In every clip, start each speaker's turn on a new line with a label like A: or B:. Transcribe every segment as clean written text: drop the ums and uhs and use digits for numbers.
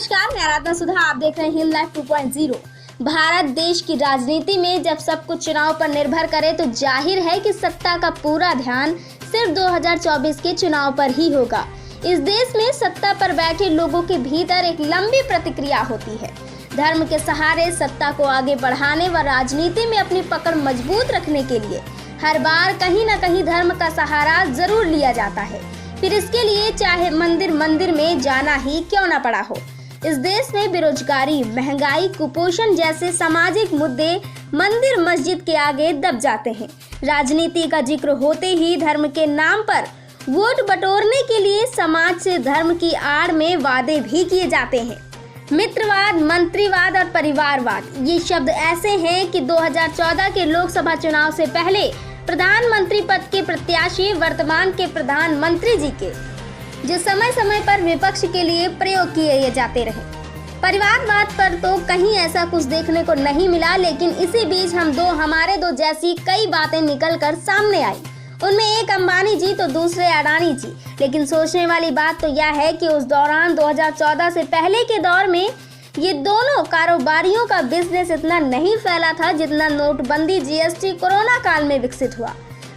A: नमस्कार, मैं आराधना सुधा। आप देख रहे हैं हिंद लाइव 2.0। भारत देश की राजनीति में जब सब कुछ चुनाव पर निर्भर करे तो जाहिर है कि सत्ता का पूरा ध्यान सिर्फ 2024 के चुनाव पर ही होगा। इस देश में सत्ता पर बैठे लोगों के भीतर एक लंबी प्रतिक्रिया होती है। धर्म के सहारे सत्ता को आगे बढ़ाने व राजनीति में अपनी पकड़ मजबूत रखने के लिए हर बार कहीं न कहीं धर्म का सहारा जरूर लिया जाता है, फिर इसके लिए चाहे मंदिर में जाना ही क्यों न पड़ा हो। इस देश में बेरोजगारी, महंगाई, कुपोषण जैसे सामाजिक मुद्दे मंदिर मस्जिद के आगे दब जाते हैं। राजनीति का जिक्र होते ही धर्म के नाम पर वोट बटोरने के लिए समाज से धर्म की आड़ में वादे भी किए जाते हैं। मित्रवाद, मंत्रीवाद और परिवारवाद ये शब्द ऐसे हैं कि 2014 के लोकसभा चुनाव से पहले प्रधानमंत्री पद के प्रत्याशी वर्तमान के प्रधानमंत्री जी के जो समय समय पर विपक्ष के लिए प्रयोग किए जाते रहे। परिवारवाद पर तो कहीं ऐसा कुछ देखने को नहीं मिला, लेकिन इसी बीच हमारे दो जैसी कई बातें निकल कर सामने आई। उनमें एक अंबानी जी तो दूसरे अडानी जी। लेकिन सोचने वाली बात तो यह है कि उस दौरान 2014 से पहले के दौर में ये दोनों कारोबारियों का बिजनेस इतना नहीं फैला था जितना नोटबंदी, जीएसटी, कोरोना काल में विकसित हुआ।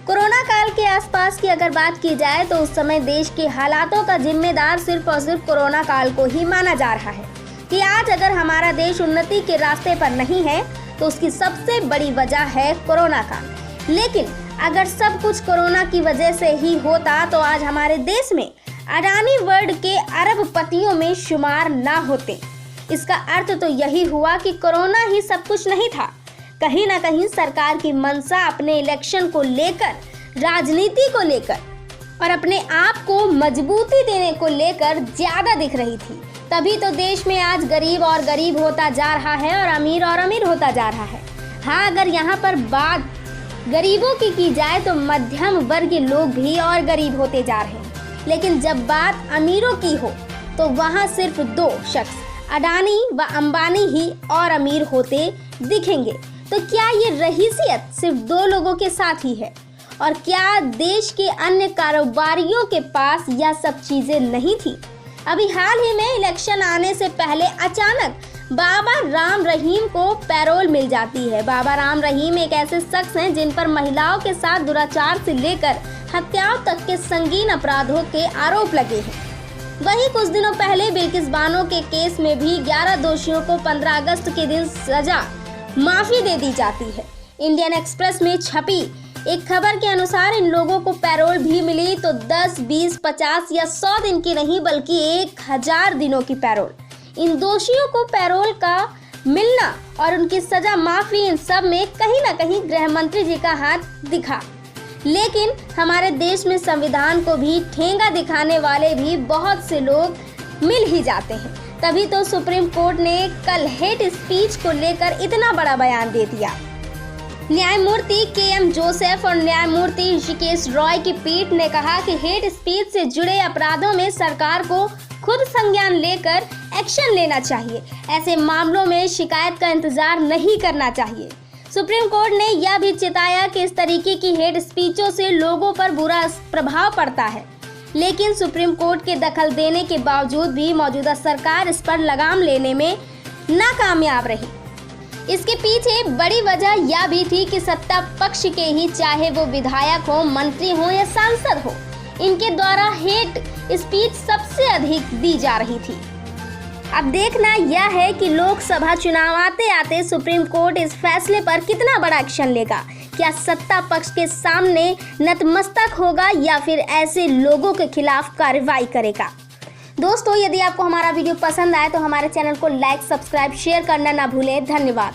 A: कोरोना काल के आसपास की अगर बात की जाए तो उस समय देश के हालातों का जिम्मेदार सिर्फ और सिर्फ कोरोना काल को ही माना जा रहा है कि आज अगर हमारा देश उन्नति के रास्ते पर नहीं है तो उसकी सबसे बड़ी वजह है कोरोना काल। लेकिन अगर सब कुछ कोरोना की वजह से ही होता तो आज हमारे देश में अडानी वर्ल्ड के अरबपतियों में शुमार ना होते। इसका अर्थ तो यही हुआ कि कोरोना ही सब कुछ नहीं था। कहीं ना कहीं सरकार की मंशा अपने इलेक्शन को लेकर, राजनीति को लेकर और अपने आप को मजबूती देने को लेकर ज्यादा दिख रही थी। तभी तो देश में आज गरीब और गरीब होता जा रहा है और अमीर होता जा रहा है। हाँ, अगर यहाँ पर बात गरीबों की जाए तो मध्यम वर्गीय लोग भी और गरीब होते जा रहे हैं। लेकिन जब बात अमीरों की हो तो वहाँ सिर्फ दो शख्स, अडानी व अंबानी ही और अमीर होते दिखेंगे। तो क्या ये रहीसियत सिर्फ दो लोगों के साथ ही है? और क्या देश के अन्य कारोबारियों के पास यह सब चीजें नहीं थी? अभी हाल ही में इलेक्शन आने से पहले अचानक बाबा राम रहीम को पैरोल मिल जाती है। बाबा राम रहीम एक ऐसे शख्स हैं जिन पर महिलाओं के साथ दुराचार से लेकर हत्याओं तक के संगीन अपराधों के आरोप लगे हैं। वहीं कुछ दिनों पहले बिल्किस बानो के केस में भी 11 दोषियों को 15 अगस्त के दिन सजा माफी दे दी जाती है। इंडियन एक्सप्रेस में छपी एक खबर के अनुसार इन लोगों को पैरोल भी मिली तो 10, 20, 50 या 100 दिन की नहीं बल्कि 1000 दिनों की पैरोल। इन दोषियों को पैरोल का मिलना और उनकी सजा माफी, इन सब में कहीं ना कहीं गृह मंत्री जी का हाथ दिखा। लेकिन हमारे देश में संविधान को भी ठेंगा दिखाने वाले भी बहुत से लोग मिल ही जाते हैं। तभी तो सुप्रीम कोर्ट ने कल हेट स्पीच को लेकर इतना बड़ा बयान दे दिया। न्यायमूर्ति के.एम. जोसेफ और न्यायमूर्ति ऋषिकेश रॉय की पीठ ने कहा कि हेट स्पीच से जुड़े अपराधों में सरकार को खुद संज्ञान लेकर एक्शन लेना चाहिए। ऐसे मामलों में शिकायत का इंतजार नहीं करना चाहिए। सुप्रीम कोर्ट ने यह भी चेताया कि इस तरीके की हेट स्पीचों से लोगों पर बुरा प्रभाव पड़ता है। लेकिन सुप्रीम कोर्ट के दखल देने के बावजूद भी मौजूदा सरकार इस पर लगाम लेने में नाकामयाब रही। इसके पीछे बड़ी वजह यह भी थी कि सत्ता पक्ष के ही, चाहे वो विधायक हो, मंत्री हो या सांसद हो, इनके द्वारा हेट स्पीच सबसे अधिक दी जा रही थी। अब देखना यह है कि लोकसभा चुनाव आते आते सुप्रीम कोर्ट इस फैसले पर कितना बड़ा एक्शन लेगा। क्या सत्ता पक्ष के सामने नतमस्तक होगा या फिर ऐसे लोगों के खिलाफ कार्रवाई करेगा? दोस्तों, यदि आपको हमारा वीडियो पसंद आए तो हमारे चैनल को लाइक, सब्सक्राइब, शेयर करना ना भूलें। धन्यवाद।